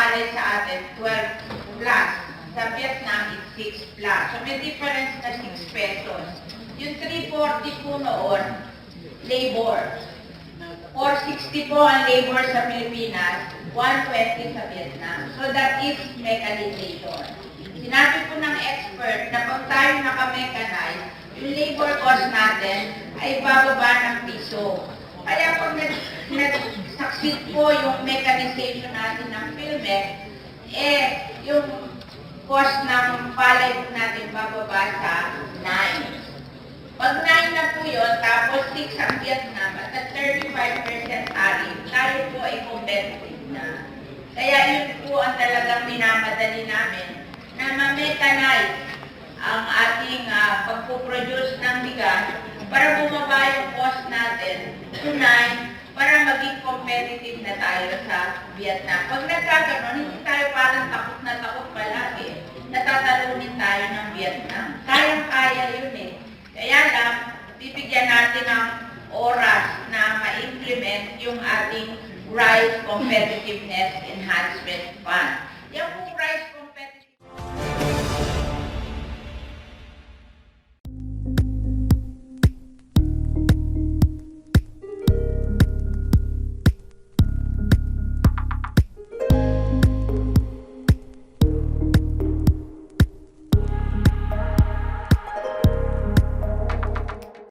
palay sa atin, 12 plus. Sa Vietnam, it's 6 plus. So may difference na 6 pesos. Yung 340 po noon, labor. 460 po ang labor sa Pilipinas, 120 sa Vietnam. So that is mechanization. Sinabi po ng expert na pag tayo naka-mechanize, yung labor cost natin ay bababa ng piso. Kaya pag nag-succeed po yung mechanization natin ng Filmex, yung cost ng palay po natin bababa sa 9. Pag 9 na po yun, tapos 6 ang Vietnam at at 35% tariff, tayo po ay competitive na. Kaya yun po ang talagang minamadali namin na ma-mechanize ang ating pagpuproduce ng bigas para bumaba yung cost natin to 9 para maging competitive na tayo sa Vietnam. Pag nagkaganon, hindi tayo parang takot na takot palagi. Natatalunin tayo ng Vietnam. Kayang-kaya yun eh. Kaya lang, bibigyan natin ng oras na ma-implement yung ating Rice Competitiveness Enhancement Fund. Yan